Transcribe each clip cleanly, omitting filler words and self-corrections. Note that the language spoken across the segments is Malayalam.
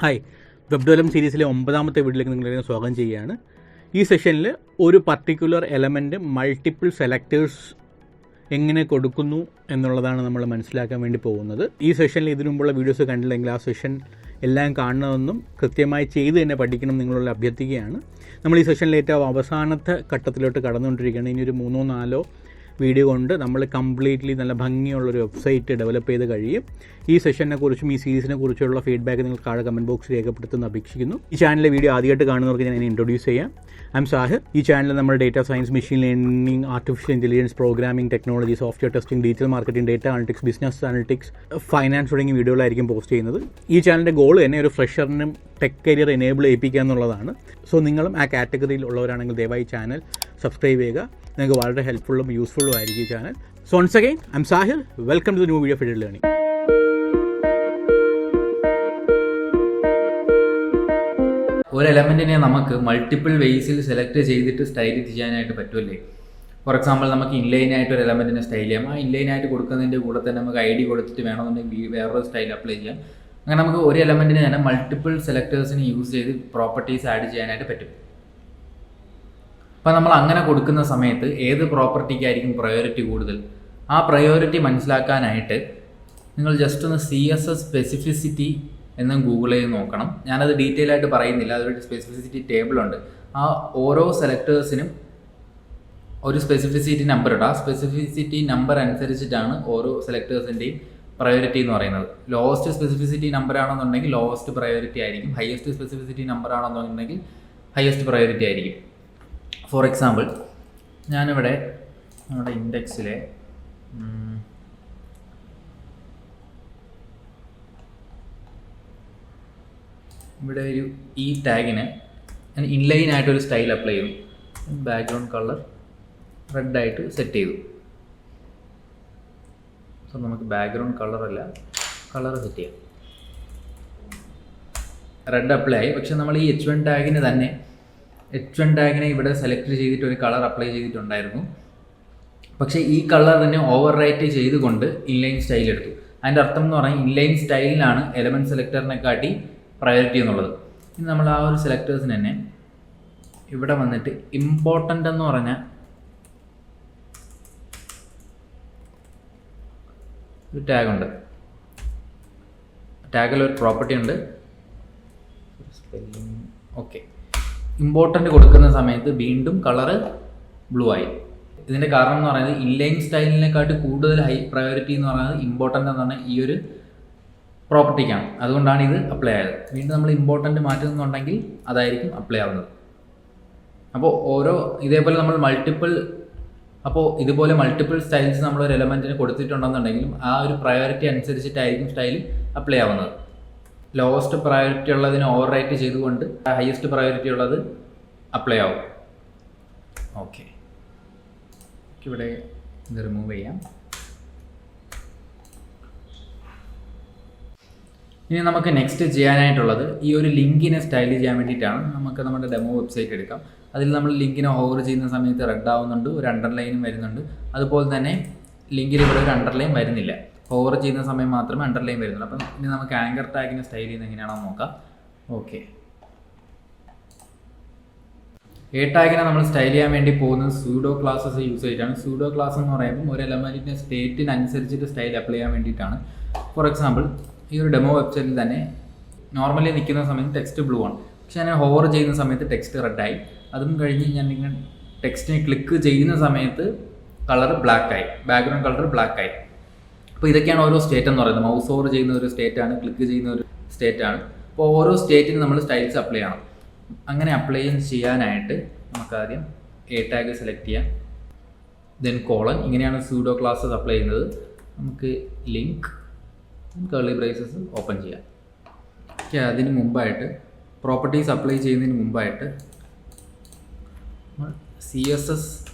ഹായ്, വെബ് ഡെവലപ്മെന്റ് സീരീസിലെ 9ാമത്തെ വീഡിയോയിലേക്ക് നിങ്ങളെ സ്വാഗതം ചെയ്യുകയാണ്. ഈ സെഷനിൽ ഒരു പർട്ടിക്കുലർ എലമെൻറ്റ് മൾട്ടിപ്പിൾ സെലക്ടേഴ്സ് എങ്ങനെ കൊടുക്കുന്നു എന്നുള്ളതാണ് നമ്മൾ മനസ്സിലാക്കാൻ വേണ്ടി പോകുന്നത്. ഈ സെഷനിൽ ഇതിനു മുമ്പുള്ള വീഡിയോസ് കണ്ടില്ലെങ്കിൽ ആ സെഷൻ എല്ലാം കാണണമെന്നും കൃത്യമായി ചെയ്ത് തന്നെ പഠിക്കണം നിങ്ങളുള്ള അഭ്യർത്ഥിക്കുകയാണ്. നമ്മൾ ഈ സെഷനിൽ ഏറ്റവും അവസാനത്തെ ഘട്ടത്തിലോട്ട് കടന്നുകൊണ്ടിരിക്കുകയാണ്. ഇനി ഒരു 3-4 വീഡിയോ കൊണ്ട് നമ്മൾ കംപ്ലീറ്റ്ലി നല്ല ഭംഗിയുള്ളൊരു വെബ്സൈറ്റ് ഡെവലപ്പ് ചെയ്ത് കഴിയും. ഈ സെഷനെ കുറിച്ചും ഈ സീരീസിനെ കുറിച്ചുള്ള ഫീഡ്ബാക്ക് നിങ്ങൾ താഴെ കമൻറ്റ് ബോക്സിൽ രേഖപ്പെടുത്തുന്ന അപേക്ഷിക്കുന്നു. ഈ ചാനലിലെ വീഡിയോ ആദ്യമായിട്ട് കാണുന്നവർക്ക് ഞാൻ ഇൻട്രൊഡ്യൂസ് ചെയ്യാം. I M Sahir. ഈ ചാനലിൽ നമ്മൾ data science, machine learning, artificial intelligence, programming, technology, software testing, digital marketing, data analytics, business analytics, finance തുടങ്ങിയ വീഡിയോകളായിരിക്കും പോസ്റ്റ് ചെയ്യുന്നത്. ഈ ചാനലിൻ്റെ ഗോൾ തന്നെ ഒരു ഫ്രഷറിനും ടെക് കരിയർ എനേബിൾ ചെയ്യിപ്പിക്കുക എന്നുള്ളതാണ്. സോ നിങ്ങളും ആ കാറ്റഗറിയിൽ ഉള്ളവരാണെങ്കിൽ ദയവായി ചാനൽ സബ്സ്ക്രൈബ് ചെയ്യുക. നിങ്ങൾക്ക് വളരെ ഹെൽപ്ഫുള്ളും യൂസ്ഫുള്ളും ആയിരിക്കും ഈ channel. So once again I M Sahir. Welcome to the new video of Edure learning. ഒരു എലമെൻറ്റിനെ നമുക്ക് മൾട്ടിപ്പിൾ വേസിൽ സെലക്ട് ചെയ്തിട്ട് സ്റ്റൈൽ ചെയ്യാനായിട്ട് പറ്റുമല്ലേ? ഫോർ എക്സാമ്പിൾ, നമുക്ക് ഇൻലൈനായിട്ട് ഒരു എലമെൻറ്റിനെ സ്റ്റൈൽ ചെയ്യാം. ആ ഇൻലൈനായിട്ട് കൊടുക്കുന്നതിൻ്റെ കൂടെ തന്നെ നമുക്ക് ID കൊടുത്തിട്ട് വേണമെന്നുണ്ടെങ്കിൽ വേറൊരു സ്റ്റൈൽ അപ്ലൈ ചെയ്യാം. അങ്ങനെ നമുക്ക് ഒരു എലമെൻറ്റിനെ തന്നെ മൾട്ടിപ്പിൾ സെലക്ടേഴ്സിന് യൂസ് ചെയ്ത് പ്രോപ്പർട്ടീസ് ആഡ് ചെയ്യാനായിട്ട് പറ്റും. അപ്പോൾ നമ്മൾ അങ്ങനെ കൊടുക്കുന്ന സമയത്ത് ഏത് പ്രോപ്പർട്ടിക്കായിരിക്കും പ്രയോറിറ്റി കൂടുതൽ? ആ പ്രയോറിറ്റി മനസ്സിലാക്കാനായിട്ട് നിങ്ങൾ ജസ്റ്റ് ഒന്ന് CSS സ്പെസിഫിസിറ്റി എന്ന് ഗൂഗിൾ ചെയ്ത് നോക്കണം. ഞാനത് ഡീറ്റെയിൽ ആയിട്ട് പറയുന്നില്ല. അതൊരു സ്പെസിഫിസിറ്റി ടേബിളുണ്ട്. ആ ഓരോ സെലക്ടേഴ്സിനും ഒരു സ്പെസിഫിസിറ്റി നമ്പർ ഉണ്ട്. ആ സ്പെസിഫിസിറ്റി നമ്പർ അനുസരിച്ചിട്ടാണ് ഓരോ സെലക്ടേഴ്സിൻ്റെയും പ്രയോറിറ്റി എന്ന് പറയുന്നത്. ലോവസ്റ്റ് സ്പെസിഫിസിറ്റി നമ്പർ ആണെന്നുണ്ടെങ്കിൽ ലോവസ്റ്റ് പ്രയോറിറ്റി ആയിരിക്കും. ഹയസ്റ്റ് സ്പെസിഫിസിറ്റി നമ്പർ ആണെന്നുണ്ടെങ്കിൽ ഹയസ്റ്റ് പ്രയോറിറ്റി ആയിരിക്കും. ഫോർ എക്സാമ്പിൾ, ഞാനിവിടെ നമ്മുടെ ഇൻഡെക്സിലെ ഇവിടെ ഒരു ഈ ടാഗിന് ഞാൻ ഇൻലൈനായിട്ടൊരു സ്റ്റൈൽ അപ്ലൈ ചെയ്തു. ബാക്ക്ഗ്രൗണ്ട് കളർ റെഡായിട്ട് സെറ്റ് ചെയ്തു. സോ നമുക്ക് ബാക്ക്ഗ്രൗണ്ട് കളറല്ല, കളർ സെറ്റ് ചെയ്യാം. റെഡ് അപ്ലൈ ആയി. പക്ഷെ നമ്മൾ ഈ H1 ടാഗിന് തന്നെ H1 ടാഗിനെ ഇവിടെ സെലക്ട് ചെയ്തിട്ട് ഒരു കളർ അപ്ലൈ ചെയ്തിട്ടുണ്ടായിരുന്നു. പക്ഷേ ഈ കളർ തന്നെ ഓവർ റൈറ്റ് ചെയ്തുകൊണ്ട് ഇൻലൈൻ സ്റ്റൈൽ എടുത്തു. അതിൻ്റെ അർത്ഥം എന്ന് പറഞ്ഞാൽ ഇൻലൈൻ സ്റ്റൈലിനാണ് എലമെൻറ്റ് സെലക്ടറിനെ കാട്ടി പ്രയോറിറ്റി എന്നുള്ളത്. ഇനി നമ്മൾ ആ ഒരു സെലക്ടേഴ്സിന് തന്നെ ഇവിടെ വന്നിട്ട് ഇമ്പോർട്ടൻ്റ് എന്ന് പറഞ്ഞ ഒരു ടാഗുണ്ട്. ടാഗിൽ ഒരു പ്രോപ്പർട്ടി ഉണ്ട്. Spelling okay. ഇമ്പോർട്ടൻ്റ് കൊടുക്കുന്ന സമയത്ത് വീണ്ടും കളറ് ബ്ലൂ ആയി. ഇതിൻ്റെ കാരണം എന്ന് പറയുന്നത് ഇൻലൈൻ സ്റ്റൈലിനെക്കാട്ടി കൂടുതൽ ഹൈ പ്രയോറിറ്റി എന്ന് പറയുന്നത് ഇമ്പോർട്ടൻ്റ് എന്ന് പറഞ്ഞാൽ ഈ ഒരു പ്രോപ്പർട്ടിക്കാണ്. അതുകൊണ്ടാണ് ഇത് അപ്ലൈ ആയത്. വീണ്ടും നമ്മൾ ഇമ്പോർട്ടൻ്റ് മാറ്റുന്നുണ്ടെങ്കിൽ അതായിരിക്കും അപ്ലൈ ആവുന്നത്. അപ്പോൾ ഇതേപോലെ നമ്മൾ ഇതുപോലെ മൾട്ടിപ്പിൾ സ്റ്റൈൽസ് നമ്മളൊരു എലമെൻറ്റിന് കൊടുത്തിട്ടുണ്ടെന്നുണ്ടെങ്കിലും ആ ഒരു പ്രയോറിറ്റി അനുസരിച്ചിട്ടായിരിക്കും സ്റ്റൈൽ അപ്ലൈ ആവുന്നത്. ലോവസ്റ്റ് പ്രയോറിറ്റി ഉള്ളതിന് ഓവർ റൈറ്റ് ചെയ്തുകൊണ്ട് ഹയസ്റ്റ് പ്രയോറിറ്റി ഉള്ളത് അപ്ലൈ ആവും. ഓക്കെ, ഇവിടെ ഇത് റിമൂവ് ചെയ്യാം. ഇനി നമുക്ക് നെക്സ്റ്റ് ചെയ്യാനായിട്ടുള്ളത് ഈ ഒരു ലിങ്കിനെ സ്റ്റൈൽ ചെയ്യാൻ വേണ്ടിയിട്ടാണ്. നമുക്ക് നമ്മുടെ ഡെമോ വെബ്സൈറ്റ് എടുക്കാം. അതിൽ നമ്മൾ ലിങ്കിനെ ഹോവർ ചെയ്യുന്ന സമയത്ത് റെഡ് ആവുന്നുണ്ട്, ഒരു അണ്ടർലൈനും വരുന്നുണ്ട്. അതുപോലെ തന്നെ ലിങ്കിൽ ഇവിടെ ഒരു അണ്ടർലൈൻ വരുന്നില്ല. ഹോവർ ചെയ്യുന്ന സമയം മാത്രമേ അണ്ടർലൈൻ വരുന്നുള്ളൂ. അപ്പം ഇനി നമുക്ക് ആങ്കർ ടാഗിനെ സ്റ്റൈൽ ചെയ്യുന്നത് എങ്ങനെയാണെന്ന് നോക്കാം. ഓക്കെ, എ ടാഗിനെ നമ്മൾ സ്റ്റൈൽ ചെയ്യാൻ വേണ്ടി പോകുന്നത് സ്യൂഡോ ക്ലാസസ് യൂസ് ചെയ്തിട്ടാണ്. സ്യൂഡോ ക്ലാസ് എന്ന് പറയുമ്പോൾ ഒരു എലമെൻറ്റിൻ്റെ സ്റ്റേറ്റിനനുസരിച്ചിട്ട് സ്റ്റൈൽ അപ്ലൈ ചെയ്യാൻ വേണ്ടിയിട്ടാണ്. ഫോർ എക്സാമ്പിൾ, ഈ ഒരു ഡെമോ വെബ്സൈറ്റിൽ തന്നെ നോർമലി നിൽക്കുന്ന സമയത്ത് ടെക്സ്റ്റ് ബ്ലൂ ആണ്. പക്ഷേ ഞാൻ ഹോവർ ചെയ്യുന്ന സമയത്ത് ടെക്സ്റ്റ് റെഡായി. അതും കഴിഞ്ഞ് ഞാൻ ഇങ്ങനെ ടെക്സ്റ്റിനെ ക്ലിക്ക് ചെയ്യുന്ന സമയത്ത് കളർ ബ്ലാക്കായി, ബാക്ക്ഗ്രൗണ്ട് കളർ ബ്ലാക്കായി. അപ്പോൾ ഇതൊക്കെയാണ് ഓരോ സ്റ്റേറ്റ് എന്ന് പറയുന്നത്. മൗസ് ഓവർ ചെയ്യുന്ന ഒരു സ്റ്റേറ്റാണ്, ക്ലിക്ക് ചെയ്യുന്ന ഒരു സ്റ്റേറ്റാണ്. അപ്പോൾ ഓരോ സ്റ്റേറ്റിന് നമ്മൾ സ്റ്റൈൽസ് അപ്ലൈ ചെയ്യണം. അങ്ങനെ അപ്ലൈ ചെയ്യാനായിട്ട് നമുക്കാദ്യം എ ടാഗ് സെലക്ട് ചെയ്യാം, ദെൻ കോളൻ. ഇങ്ങനെയാണ് സ്യൂഡോ ക്ലാസ്സസ് അപ്ലൈ ചെയ്യുന്നത്. നമുക്ക് ലിങ്ക് കർലി ബ്രേസസ് ഓപ്പൺ ചെയ്യാം. ഓക്കെ, അതിന് മുമ്പായിട്ട് പ്രോപ്പർട്ടീസ് അപ്ലൈ ചെയ്യുന്നതിന് മുമ്പായിട്ട് CSS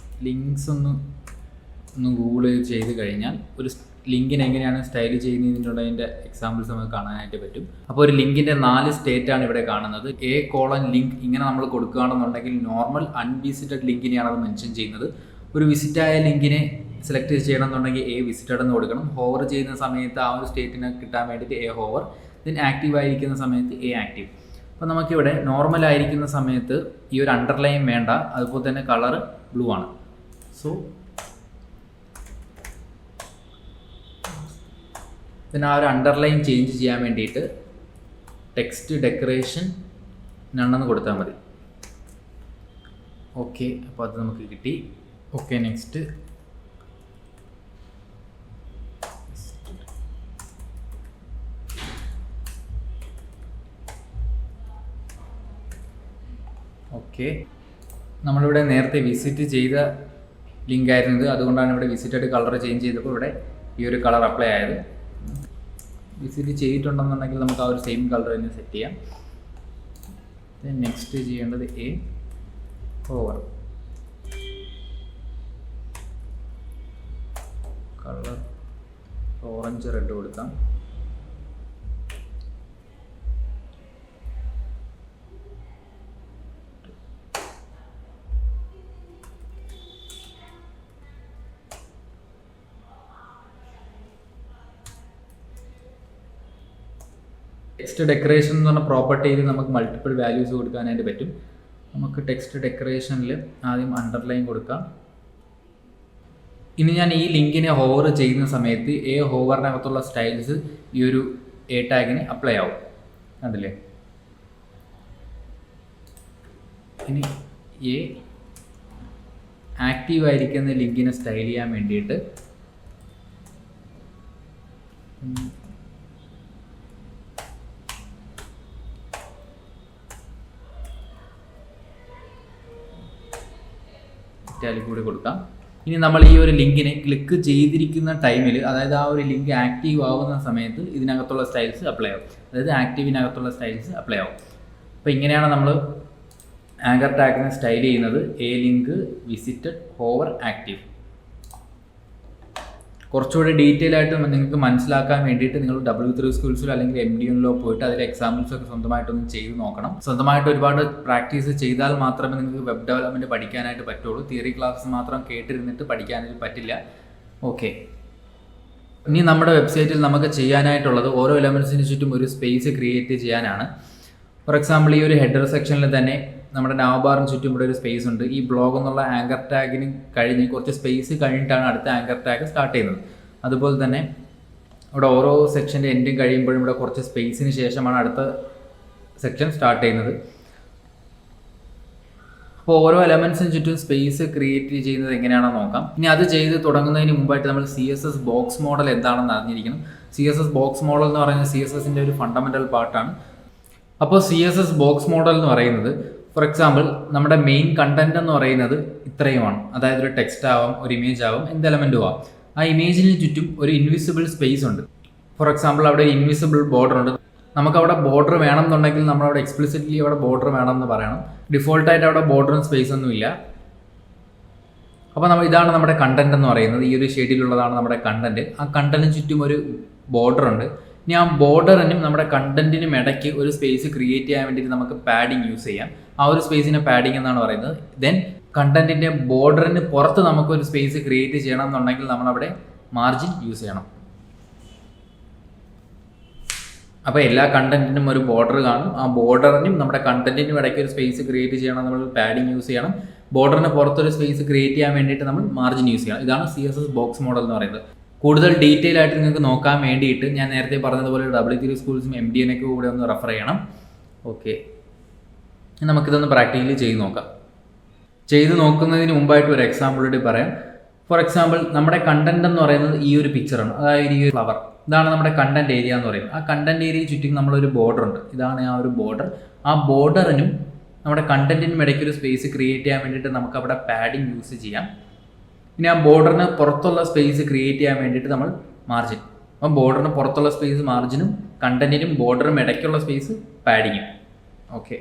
ലിങ്ക്സ് ഒന്ന് ഗൂഗിൾ ചെയ്ത് കഴിഞ്ഞാൽ ഒരു ലിങ്കിന് എങ്ങനെയാണ് സ്റ്റൈൽ ചെയ്യുന്നതിനുള്ളതിൻ്റെ എക്സാമ്പിൾസ് നമുക്ക് കാണാനായിട്ട് പറ്റും. അപ്പോൾ ഒരു ലിങ്കിൻ്റെ 4 സ്റ്റേറ്റാണ് ഇവിടെ കാണുന്നത്. A:ലിങ്ക് ഇങ്ങനെ നമ്മൾ കൊടുക്കുകയാണെന്നുണ്ടെങ്കിൽ നോർമൽ അൺവിസിറ്റഡ് ലിങ്കിനെയാണ് അത് മെൻഷൻ ചെയ്യുന്നത്. ഒരു വിസിറ്റായ ലിങ്കിനെ സെലക്ട് ചെയ്യണമെന്നുണ്ടെങ്കിൽ A വിസിറ്റഡ് എന്ന് കൊടുക്കണം. ഹോവർ ചെയ്യുന്ന സമയത്ത് ആ ഒരു സ്റ്റേറ്റിനെ കിട്ടാൻ വേണ്ടിയിട്ട് A ഹോവർ, ദെൻ ആക്റ്റീവ് ആയിരിക്കുന്ന സമയത്ത് എ ആക്റ്റീവ്. അപ്പോൾ നമുക്കിവിടെ നോർമൽ ആയിരിക്കുന്ന സമയത്ത് ഈ ഒരു അണ്ടർലൈൻ വേണ്ട, അതുപോലെ തന്നെ കളർ ബ്ലൂ ആണ്. സോ പിന്നെ ആ ഒരു അണ്ടർലൈൻ ചേഞ്ച് ചെയ്യാൻ വേണ്ടിയിട്ട് ടെക്സ്റ്റ് ഡെക്കറേഷൻ നണ്ണെന്ന് കൊടുത്താൽ മതി. ഓക്കെ, അപ്പോൾ അത് നമുക്ക് കിട്ടി. ഓക്കെ, നെക്സ്റ്റ് ഓക്കെ, നമ്മളിവിടെ നേരത്തെ വിസിറ്റ് ചെയ്ത ലിങ്ക് ആയിരുന്നു ഇത്, അതുകൊണ്ടാണ് ഇവിടെ വിസിറ്റഡ് കളർ ചേഞ്ച് ചെയ്തപ്പോൾ ഇവിടെ ഈ ഒരു കളർ അപ്ലൈ ആയത്. വിസിറ്റ് ചെയ്തിട്ടുണ്ടെന്നുണ്ടെങ്കിൽ നമുക്ക് ആ ഒരു സെയിം കളർ തന്നെ സെറ്റ് ചെയ്യാം. നെക്സ്റ്റ് ചെയ്യേണ്ടത് A over colour orange red കൊടുക്കാം. ടെക്സ്റ്റ് ഡെക്കറേഷൻ എന്ന് പറഞ്ഞ പ്രോപ്പർട്ടിയിൽ നമുക്ക് മൾട്ടിപ്പിൾ വാല്യൂസ് കൊടുക്കാനായിട്ട് പറ്റും. നമുക്ക് ടെക്സ്റ്റ് ഡെക്കറേഷനിൽ ആദ്യം അണ്ടർലൈൻ കൊടുക്കാം. ഇനി ഞാൻ ഈ ലിങ്കിനെ ഹോവർ ചെയ്യുന്ന സമയത്ത് എ ഹോവറിനകത്തുള്ള സ്റ്റൈൽസ് ഈ ഒരു എ ടാഗിന് അപ്ലൈ ആവും, കണ്ടില്ലേ? ഇനി എ ആക്റ്റീവ് ആയിരിക്കുന്ന ലിങ്കിനെ സ്റ്റൈൽ ചെയ്യാൻ വേണ്ടിയിട്ട് കൂടി കൊടുക്കാം. ഇനി നമ്മൾ ഈ ഒരു ലിങ്കിനെ ക്ലിക്ക് ചെയ്തിരിക്കുന്ന ടൈമിൽ, അതായത് ആ ഒരു ലിങ്ക് ആക്റ്റീവ് ആവുന്ന സമയത്ത് ഇതിനകത്തുള്ള സ്റ്റൈൽസ് അപ്ലൈ ആവും, അതായത് ആക്റ്റീവിനകത്തുള്ള സ്റ്റൈൽസ് അപ്ലൈ ആവും. അപ്പോൾ ഇങ്ങനെയാണ് നമ്മൾ ആങ്കർ ടാഗിനെ സ്റ്റൈൽ ചെയ്യുന്നത്. A link visited hover active. കുറച്ചുകൂടി ഡീറ്റെയിൽ ആയിട്ട് നിങ്ങൾക്ക് മനസ്സിലാക്കാൻ വേണ്ടിയിട്ട് നിങ്ങൾ W3 സ്കൂൾസിലോ അല്ലെങ്കിൽ MD1 പോയിട്ട് അതിൽ എക്സാമ്പിൾസ് ഒക്കെ സ്വന്തമായിട്ടൊന്ന് ചെയ്ത് നോക്കണം. സ്വന്തമായിട്ട് ഒരുപാട് പ്രാക്ടീസ് ചെയ്താൽ മാത്രമേ നിങ്ങൾക്ക് വെബ് ഡെവലപ്മെൻറ്റ് പഠിക്കാനായിട്ട് പറ്റുള്ളൂ. തിയറി ക്ലാസ് മാത്രം കേട്ടിരുന്നിട്ട് പഠിക്കാനായിട്ട് പറ്റില്ല. ഓക്കെ, ഇനി നമ്മുടെ വെബ്സൈറ്റിൽ നമുക്ക് ചെയ്യാനായിട്ടുള്ളത് ഓരോ എലമെൻസിന് ചുറ്റും ഒരു സ്പേസ് ക്രിയേറ്റ് ചെയ്യാനാണ്. ഫോർ എക്സാമ്പിൾ ഈ ഒരു ഹെഡർ സെക്ഷനിൽ തന്നെ നമ്മുടെ നാവ്ബാറിന് ചുറ്റും ഇവിടെ ഒരു സ്പേസ് ഉണ്ട്. ഈ ബ്ലോഗ് എന്നുള്ള ആങ്കർ ടാഗിന് കഴിഞ്ഞ് കുറച്ച് സ്പേസ് കഴിഞ്ഞിട്ടാണ് അടുത്ത ആങ്കർ ടാഗ് സ്റ്റാർട്ട് ചെയ്യുന്നത്. അതുപോലെ തന്നെ ഇവിടെ ഓരോ സെക്ഷൻ്റെ എൻഡും കഴിയുമ്പോഴും ഇവിടെ കുറച്ച് സ്പേസിന് ശേഷമാണ് അടുത്ത സെക്ഷൻ സ്റ്റാർട്ട് ചെയ്യുന്നത്. അപ്പോൾ ഓരോ എലമെൻസിന് ചുറ്റും സ്പേസ് ക്രിയേറ്റ് ചെയ്യുന്നത് എങ്ങനെയാണെന്ന് നോക്കാം. ഇനി അത് ചെയ്ത് തുടങ്ങുന്നതിന് മുമ്പായിട്ട് നമ്മൾ CSS ബോക്സ് മോഡൽ എന്താണെന്ന് അറിഞ്ഞിരിക്കണം. CSS ബോക്സ് മോഡൽ എന്ന് പറയുന്നത് CSSൻ്റെ ഒരു ഫണ്ടമെൻ്റൽ പാർട്ടാണ്. അപ്പോൾ CSS ബോക്സ് മോഡൽ എന്ന് പറയുന്നത്, ഫോർ എക്സാമ്പിൾ നമ്മുടെ മെയിൻ കണ്ടന്റ് എന്ന് പറയുന്നത് ഇത്രയുമാണ്. അതായത് ഒരു ടെക്സ്റ്റ് ആവാം, ഒരു ഇമേജ് ആവാം, എന്ത് എലമെൻറ്റും ആവാം. ആ ഇമേജിന് ചുറ്റും ഒരു ഇൻവിസിബിൾ സ്പേസ് ഉണ്ട്. ഫോർ എക്സാമ്പിൾ അവിടെ ഇൻവിസിബിൾ ബോർഡർ ഉണ്ട്. നമുക്ക് അവിടെ ബോർഡർ വേണമെന്നുണ്ടെങ്കിൽ നമ്മളവിടെ എക്സ്പ്ലിസിറ്റ്ലി അവിടെ ബോർഡർ വേണമെന്ന് പറയണം. ഡിഫോൾട്ടായിട്ട് അവിടെ ബോർഡറും സ്പേസ് ഒന്നും ഇല്ല. അപ്പോൾ ഇതാണ് നമ്മുടെ കണ്ടന്റ് എന്ന് പറയുന്നത്. ഈ ഒരു ഷെയ്ഡിലുള്ളതാണ് നമ്മുടെ കണ്ടന്റ്. ആ കണ്ടന്റിന് ചുറ്റും ഒരു ബോർഡർ ഉണ്ട്. ഇനി ആ ബോർഡറിനും നമ്മുടെ കണ്ടന്റിനും ഇടയ്ക്ക് ഒരു സ്പേസ് ക്രിയേറ്റ് ചെയ്യാൻ വേണ്ടിയിട്ട് നമുക്ക് പാഡിങ് യൂസ് ചെയ്യാം. ആ ഒരു സ്പേസിനെ പാഡിങ് എന്നാണ് പറയുന്നത്. ദെൻ കണ്ടന്റിന്റെ ബോർഡറിന് പുറത്ത് നമുക്കൊരു സ്പേസ് ക്രിയേറ്റ് ചെയ്യണം എന്നുണ്ടെങ്കിൽ നമ്മളവിടെ മാർജിൻ യൂസ് ചെയ്യണം. അപ്പോൾ എല്ലാ കണ്ടന്റിനും ഒരു ബോർഡർ കാണും. ആ ബോർഡറിനും നമ്മുടെ കണ്ടന്റിനും ഇടയ്ക്ക് ഒരു സ്പേസ് ക്രിയേറ്റ് ചെയ്യണം, നമ്മൾ പാഡിങ് യൂസ് ചെയ്യണം. ബോർഡറിന് പുറത്തൊരു സ്പേസ് ക്രിയേറ്റ് ചെയ്യാൻ വേണ്ടിയിട്ട് നമ്മൾ മാർജിൻ യൂസ് ചെയ്യണം. ഇതാണ് CSS ബോക്സ് മോഡൽ എന്ന് പറയുന്നത്. കൂടുതൽ ഡീറ്റെയിൽ ആയിട്ട് നിങ്ങൾക്ക് നോക്കാൻ വേണ്ടിയിട്ട് ഞാൻ നേരത്തെ പറഞ്ഞതുപോലെ W3 സ്കൂൾസും MD1 കൂടെ ഒന്ന് റെഫർ ചെയ്യണം. ഓക്കെ, നമുക്കിതൊന്ന് പ്രാക്ടിക്കലി ചെയ്ത് നോക്കാം. ചെയ്ത് നോക്കുന്നതിന് മുമ്പായിട്ട് ഒരു എക്സാമ്പിൾ കൂടി പറയാം. ഫോർ എക്സാമ്പിൾ നമ്മുടെ കണ്ടന്റ് എന്ന് പറയുന്നത് ഈ ഒരു പിക്ചറാണ്, അതായത് ഈ ഒരു ഫ്ലവർ. ഇതാണ് നമ്മുടെ കണ്ടന്റ് ഏരിയ എന്ന് പറയുന്നത്. ആ കണ്ടന്റ് ഏരിയയിൽ ചുറ്റും നമ്മളൊരു ബോർഡർ ഉണ്ട്. ഇതാണ് ആ ഒരു ബോർഡർ. ആ ബോർഡറിനും നമ്മുടെ കണ്ടന്റിനും ഇടയ്ക്ക് ഒരു സ്പേസ് ക്രിയേറ്റ് ചെയ്യാൻ വേണ്ടിയിട്ട് നമുക്ക് അവിടെ പാഡിങ് യൂസ് ചെയ്യാം. ഇനി ആ ബോർഡറിന് പുറത്തുള്ള സ്പേസ് ക്രിയേറ്റ് ചെയ്യാൻ വേണ്ടിയിട്ട് നമ്മൾ മാർജിൻ. അപ്പം ബോർഡറിന് പുറത്തുള്ള സ്പേസ് മാർജിനും കണ്ടന്റിനും ബോർഡറും ഇടയ്ക്കുള്ള സ്പേസ് പാഡിങ്ങും. ഓക്കെ.